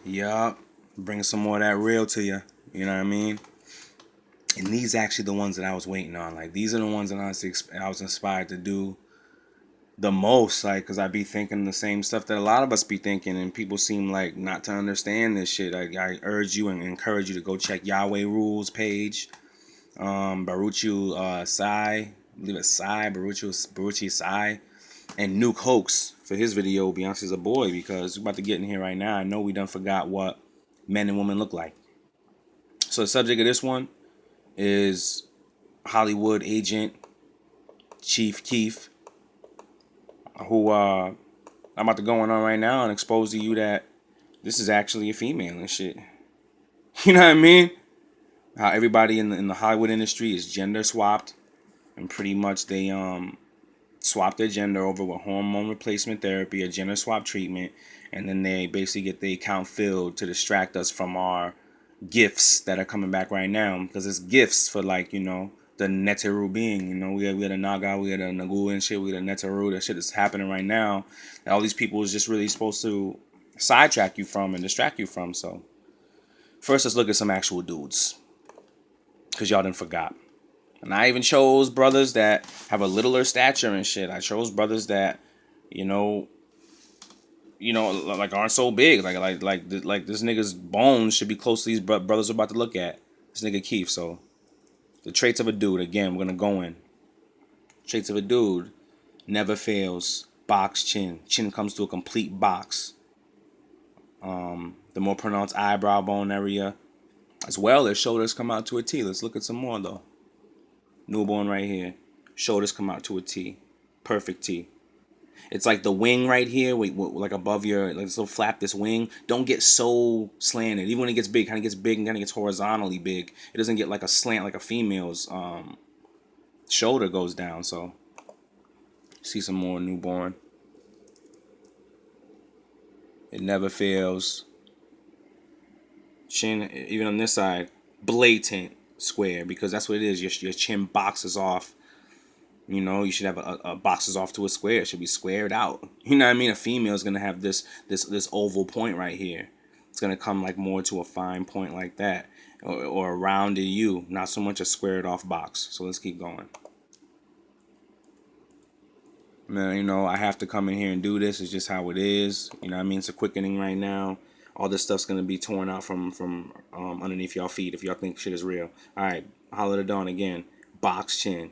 Yup. Bring some more of that real to you. You know what I mean? And these actually the ones that I was waiting on. Like these are the ones that I was inspired to do the most. Like, cause I be thinking the same stuff that a lot of us be thinking, and people seem like not to understand this shit. I urge you and encourage you to go check Yahweh Rules page. Baruchu Sai, I believe it's Sai Baruchi Sai, and Nuke Hoax for his video. Beyonce's a boy because we're about to get in here right now. I know we done forgot what men and women look like. So the subject of this one is Hollywood agent Chief Keef, who I'm about to go on right now and expose to you that this is actually a female and shit. You know what I mean? How everybody in the Hollywood industry is gender swapped, and pretty much they swap their gender over with hormone replacement therapy or gender swap treatment, and then they basically get the account filled to distract us from our gifts that are coming back right now, because it's gifts for, like, the Neteru being. We had a Naga, we had a Nagu and shit, we had a Neteru. That shit is happening right now that all these people is just really supposed to sidetrack you from and distract you from. So first, let's look at some actual dudes, because y'all done forgot. And I even chose brothers that have a littler stature and shit. I chose brothers that, you know, like aren't so big. Like this nigga's bones should be close to these brothers we're about to look at. This nigga Keith. So the traits of a dude. Again, we're gonna go in. Traits of a dude: never fails. Box chin. Chin comes to a complete box. The more pronounced eyebrow bone area, as well as shoulders come out to a T. Let's look at some more though. Newborn right here. Shoulders come out to a T. Perfect T. It's like the wing right here, like above your, like this little flap, this wing. Don't get so slanted. Even when it gets big, kind of gets big and kind of gets horizontally big. It doesn't get like a slant like a female's shoulder goes down. So, see some more newborn. It never fails. Chin, even on this side, blatant square, because that's what it is. Your chin boxes off. You should have a boxes off to a square. It should be squared out. You know what I mean? A female is gonna have this oval point right here. It's gonna come like more to a fine point like that, or a rounded U, not so much a squared off box. So let's keep going. Man, I have to come in here and do this. It's just how it is. You know what I mean? It's a quickening right now. All this stuff's gonna be torn out from underneath y'all feet if y'all think shit is real. All right, holler the dawn again. Box chin.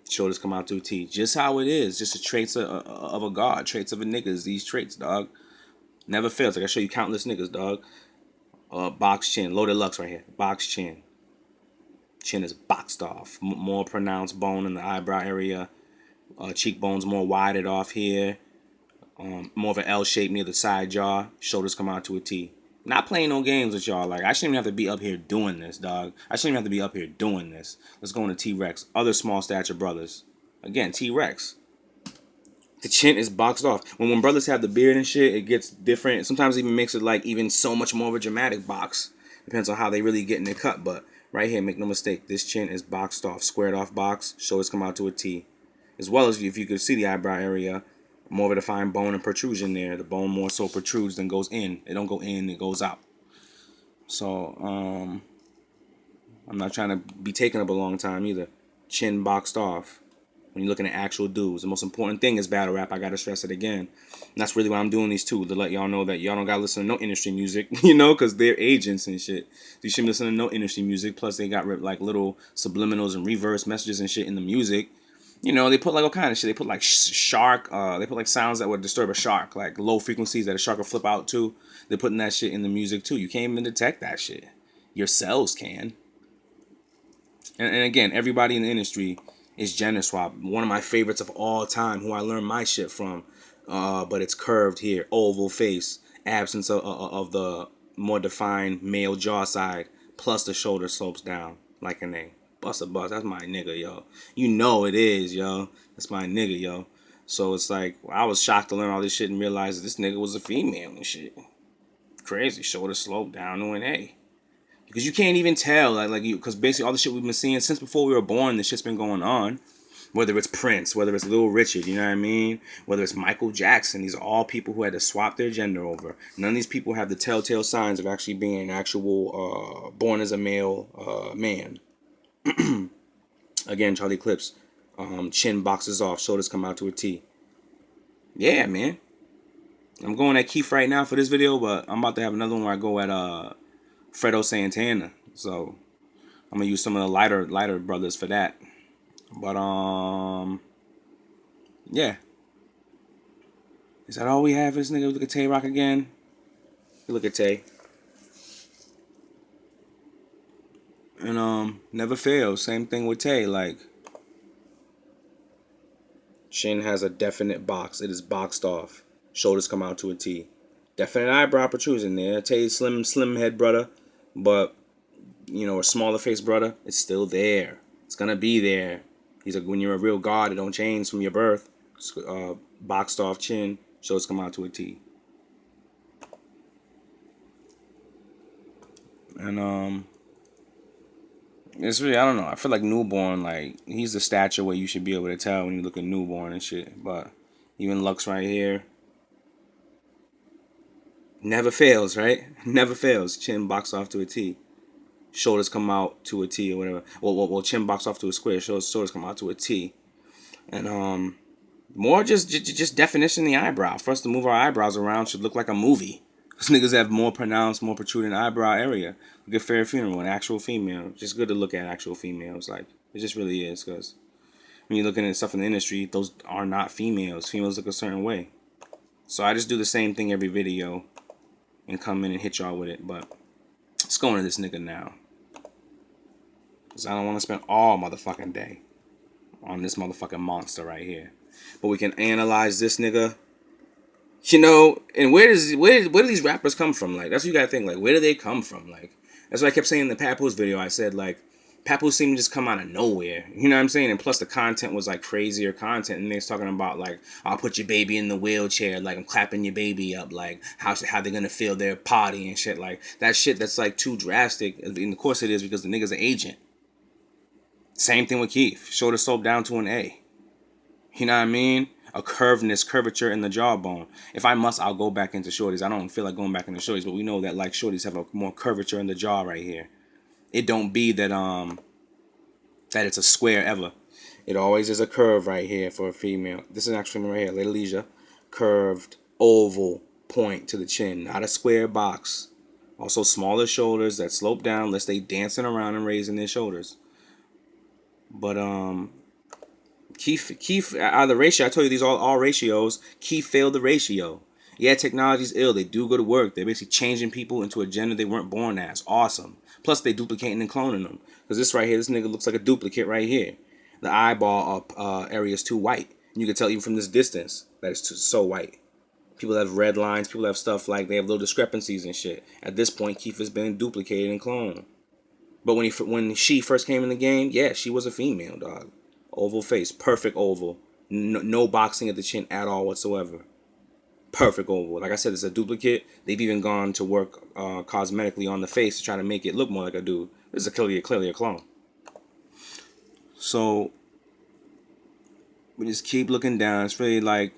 Shoulders come out to a T. Just how it is. Just the traits of a god. Traits of a niggas. These traits, dog. Never fails. I gotta show you countless niggas, dog. Box chin. Loaded Lux right here. Box chin. Chin is boxed off. More pronounced bone in the eyebrow area. Cheekbones more widened off here. More of an L shape near the side jaw. Shoulders come out to a T. Not playing no games with y'all. Like, I shouldn't even have to be up here doing this, dog. I shouldn't even have to be up here doing this. Let's go into T-Rex. Other small stature brothers. Again, T-Rex. The chin is boxed off. When brothers have the beard and shit, it gets different. Sometimes it even makes it like even so much more of a dramatic box. Depends on how they really get in their cut. But right here, make no mistake, this chin is boxed off. Squared off box. Shoulders come out to a T. As well as if you could see the eyebrow area, more of a defined bone and protrusion there. The bone more so protrudes than goes in. It don't go in, it goes out. So, I'm not trying to be taking up a long time either. Chin boxed off. When you're looking at actual dudes, the most important thing is battle rap. I gotta stress it again. And that's really why I'm doing these too, to let y'all know that y'all don't gotta listen to no industry music, because they're agents and shit. You shouldn't listen to no industry music. Plus, they got like little subliminals and reverse messages and shit in the music. They put like all kind of shit. They put like shark. They put like sounds that would disturb a shark, like low frequencies that a shark will flip out to. They're putting that shit in the music too. You can't even detect that shit. Your cells can. And again, everybody in the industry is gender swap. One of my favorites of all time, who I learned my shit from. But it's curved here, oval face, absence of the more defined male jaw side, plus the shoulder slopes down like an A. Bust a bust. That's my nigga, yo. You know it is, yo. That's my nigga, yo. So it's like, I was shocked to learn all this shit and realize that this nigga was a female and shit. Crazy. Shoulder slope down to an A. Because you can't even tell, because basically all the shit we've been seeing since before we were born, this shit's been going on. Whether it's Prince, whether it's Little Richard, you know what I mean? Whether it's Michael Jackson, these are all people who had to swap their gender over. None of these people have the telltale signs of actually being an actual born as a male man. Again, Charlie Clips, chin boxes off, shoulders come out to a T. Yeah, man. I'm going at Keef right now for this video, but I'm about to have another one where I go at Fredo Santana. So I'm gonna use some of the lighter brothers for that. But yeah. Is that all we have for this nigga? Look at Tay Rock again. Look at Tay. And never fails. Same thing with Tay. Like, chin has a definite box. It is boxed off. Shoulders come out to a T. Definite eyebrow protrusion there. Tay's slim head brother, but you know, a smaller face brother. It's still there. It's gonna be there. He's like, when you're a real god, it don't change from your birth. Boxed off chin. Shoulders come out to a T. And it's really, I don't know. I feel like Newborn, like, he's the stature where you should be able to tell when you look at Newborn and shit. But even Lux right here, never fails, right? Never fails. Chin box off to a T. Shoulders come out to a T or whatever. Well, chin box off to a square. Shoulders come out to a T. And more just definition in the eyebrow. For us to move our eyebrows around should look like a movie. These niggas have more pronounced, more protruding eyebrow area. Look at Fair Funeral, an actual female. Just good to look at actual females. Like, it just really is. Because when you're looking at stuff in the industry, those are not females. Females look a certain way. So I just do the same thing every video and come in and hit y'all with it. But let's go into this nigga now. Because I don't want to spend all motherfucking day on this motherfucking monster right here. But we can analyze this nigga. You know, and where do these rappers come from? Like, that's what you gotta think. Like, where do they come from? Like, that's what I kept saying in the Papoose video. I said, like, Papoose seemed to just come out of nowhere. You know what I'm saying? And plus the content was like crazier content. And they was talking about like, I'll put your baby in the wheelchair. Like, I'm clapping your baby up. Like, how they gonna feel their potty and shit. Like, that shit that's like too drastic. And of course it is, because the nigga's an agent. Same thing with Keef. Shoulder slope down to an A. You know what I mean? A curvature in the jawbone. If I must, I'll go back into shorties. I don't feel like going back into shorties, but we know that like shorties have a more curvature in the jaw right here. It don't be that that it's a square ever. It always is a curve right here for a female. This is actually right here, Lady Leisure. Curved oval point to the chin, not a square box. Also smaller shoulders that slope down unless they dancing around and raising their shoulders. But Keef, out of the ratio, I told you these all ratios. Keef failed the ratio. Yeah, technology's ill. They do go to work. They're basically changing people into a gender they weren't born as. Awesome. Plus, they duplicating and cloning them. Because this right here, this nigga looks like a duplicate right here. The eyeball area is too white. And you can tell even from this distance that it's so white. People have red lines. People have stuff like they have little discrepancies and shit. At this point, Keef has been duplicated and cloned. But when she first came in the game, yeah, she was a female, dog. Oval face, perfect oval. No boxing at the chin at all whatsoever. Perfect oval. Like I said, it's a duplicate. They've even gone to work cosmetically on the face to try to make it look more like a dude. This is clearly a clone. So we just keep looking down. It's really like,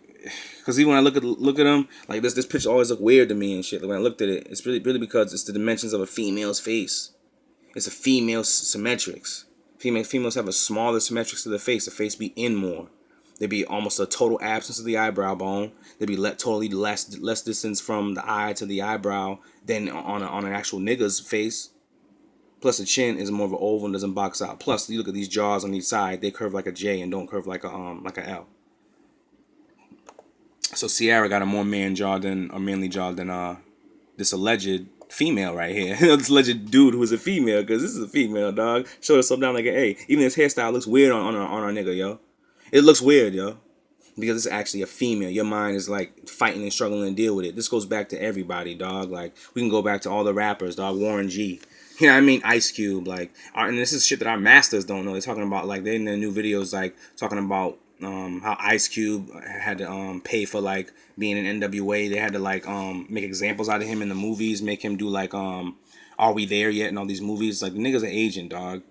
because even when I look at them, like this picture always look weird to me and shit. Like when I looked at it, it's really because it's the dimensions of a female's face. It's a female's symmetrics. Females have a smaller symmetrics to the face. The face be in more. There'd be almost a total absence of the eyebrow bone. There'd be totally less distance from the eye to the eyebrow than on an actual nigga's face. Plus the chin is more of an oval and doesn't box out. Plus you look at these jaws on each side, they curve like a J and don't curve like a L. So Sierra got a more manly jaw than this alleged female right here. This alleged dude who is a female, because this is a female, dog. Showed herself down like an A. Even his hairstyle looks weird on our nigga, yo. It looks weird, yo. Because it's actually a female. Your mind is like fighting and struggling to deal with it. This goes back to everybody, dog. Like, we can go back to all the rappers, dog. Warren G. You know what I mean? Ice Cube. Like, and this is shit that our masters don't know. They're talking about, like, they in their new videos, like, talking about how Ice Cube had to pay for like being in NWA. They had to like make examples out of him in the movies, make him do like Are We There Yet and all these movies. Like, the nigga's an agent, dog.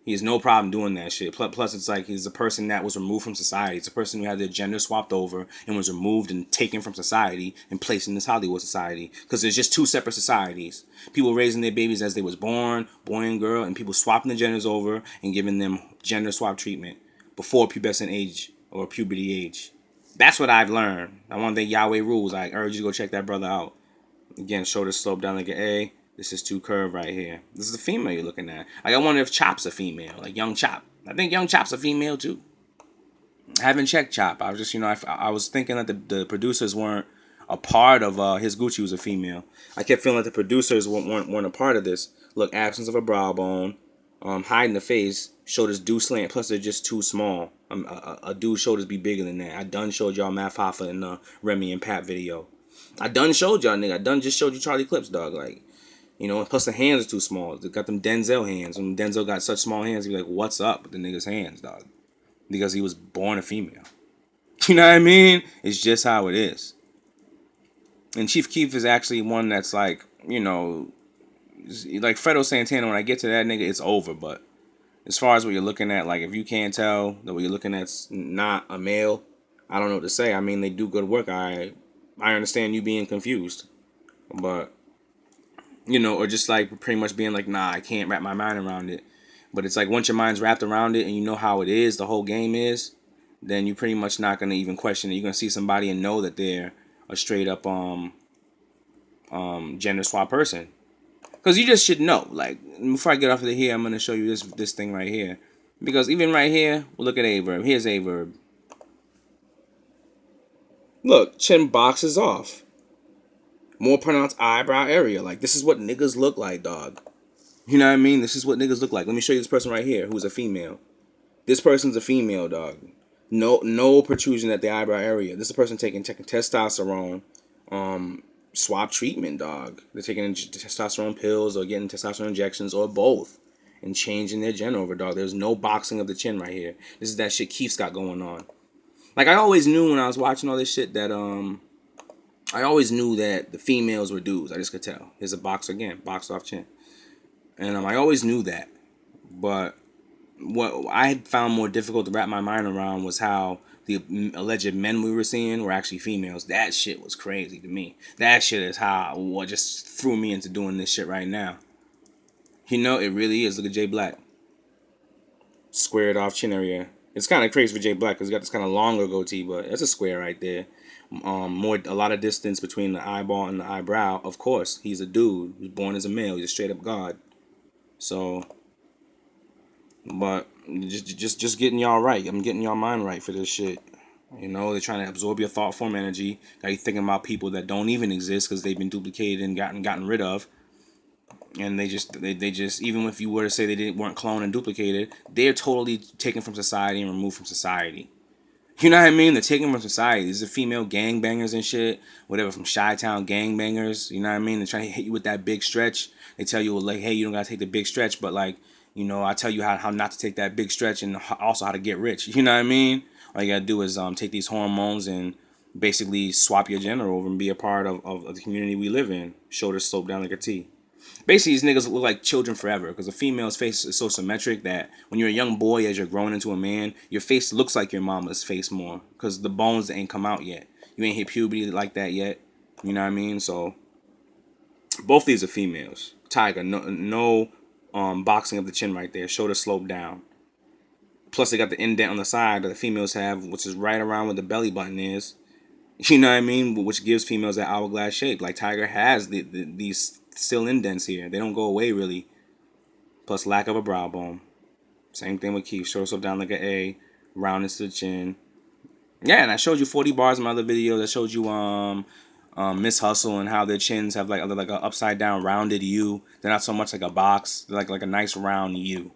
He has no problem doing that shit. Plus, it's like he's a person that was removed from society. It's a person who had their gender swapped over and was removed and taken from society and placed in this Hollywood society. Because there's just two separate societies. People raising their babies as they was born, boy and girl, and people swapping the genders over and giving them gender swap treatment before pubescent age or puberty age. That's what I've learned. I want to thank Yahweh Rules. I urge you to go check that brother out. Again, shoulder slope down like an A. This is too curved right here. This is the female you're looking at. Like, I wonder if Chop's a female, like Young Chop. I think Young Chop's a female too. I haven't checked Chop. I was just, I was thinking that the producers weren't a part of his Gucci was a female. I kept feeling like the producers weren't a part of this. Look, absence of a brow bone, hiding the face, shoulders do slant. Plus, they're just too small. A dude's shoulders be bigger than that. I done showed y'all Math Hoffa in the Remy and Pat video. I done showed y'all, nigga. I done just showed you Charlie Clips, dog. Like, plus the hands are too small. They got them Denzel hands. When Denzel got such small hands, he be like, what's up with the nigga's hands, dog? Because he was born a female. You know what I mean? It's just how it is. And Chief Keef is actually one that's like, like Fredo Santana, when I get to that nigga, it's over. But as far as what you're looking at, like if you can't tell that what you're looking at's not a male, I don't know what to say. I mean, they do good work. I understand you being confused. But or just like pretty much being like, nah, I can't wrap my mind around it. But it's like once your mind's wrapped around it and you know how it is, the whole game is, then you're pretty much not gonna even question it. You're gonna see somebody and know that they're a straight up gender swap person. Because you just should know. Like, before I get off of here, I'm gonna show you this thing right here. Because even right here, we'll look at a verb. Here's a verb. Look, chin boxes off. More pronounced eyebrow area. Like, this is what niggas look like, dog. You know what I mean? This is what niggas look like. Let me show you this person right here who's a female. This person's a female, dog. No protrusion at the eyebrow area. This is a person taking testosterone swap treatment, dog. They're taking testosterone pills or getting testosterone injections or both and changing their gender over, dog. There's no boxing of the chin right here. This is that shit Keef's got going on. Like, I always knew when I was watching all this shit that I always knew that the females were dudes. I just could tell. Here's a box again, boxed off chin. And I always knew that. But what I found more difficult to wrap my mind around was how the alleged men we were seeing were actually females. That shit was crazy to me. That shit is what just threw me into doing this shit right now. It really is. Look at Jay Black. Squared off chin area. It's kind of crazy for Jay Black because he's got this kind of longer goatee, but that's a square right there. A lot of distance between the eyeball and the eyebrow. Of course, he's a dude. He was born as a male. He's a straight up god. So, but just getting y'all right. I'm getting y'all mind right for this shit. They're trying to absorb your thought form energy. Got you thinking about people that don't even exist because they've been duplicated and gotten rid of. And they just even if you were to say they weren't cloned and duplicated, they're totally taken from society and removed from society. You know what I mean? They're taken from society. These are female gangbangers and shit, whatever, from Chi-Town gangbangers. You know what I mean? They're trying to hit you with that big stretch. They tell you, like, hey, you don't gotta take the big stretch, but like, I tell you how not to take that big stretch and also how to get rich. You know what I mean? All you gotta do is take these hormones and basically swap your gender over and be a part of the community we live in. Shoulders slope down like a T. Basically, these niggas look like children forever because a female's face is so symmetric that when you're a young boy, as you're growing into a man, your face looks like your mama's face more because the bones ain't come out yet. You ain't hit puberty like that yet. You know what I mean? So, both these are females. Tiger, no boxing of the chin right there. Shoulder slope down. Plus, they got the indent on the side that the females have, which is right around where the belly button is. You know what I mean? Which gives females that hourglass shape. Like Tiger has these still indents here. They don't go away really. Plus lack of a brow bone. Same thing with Keef. Shoulder slope down like an A. Roundness to the chin. Yeah, and I showed you 40 bars in my other videos. I showed you Miss Hustle and how their chins have like a upside down rounded U. They're not so much like a box. They're like a nice round U. And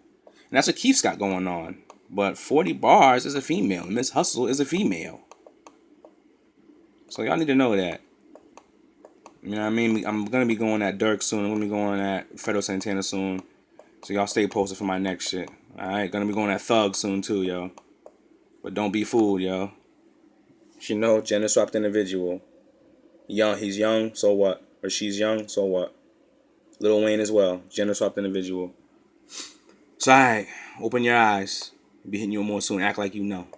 that's what Keef's got going on. But 40 bars is a female. Miss Hustle is a female. So y'all need to know that. You know what I mean? I'm going to be going at Dirk soon. I'm going to be going at Fredo Santana soon. So y'all stay posted for my next shit. Alright? Going to be going at Thug soon too, yo. But don't be fooled, yo. Gender swapped individual. Young, he's young, so what? Or she's young, so what? Lil Wayne as well. Gender swapped individual. So, alright, open your eyes. Be hitting you more soon. Act like you know.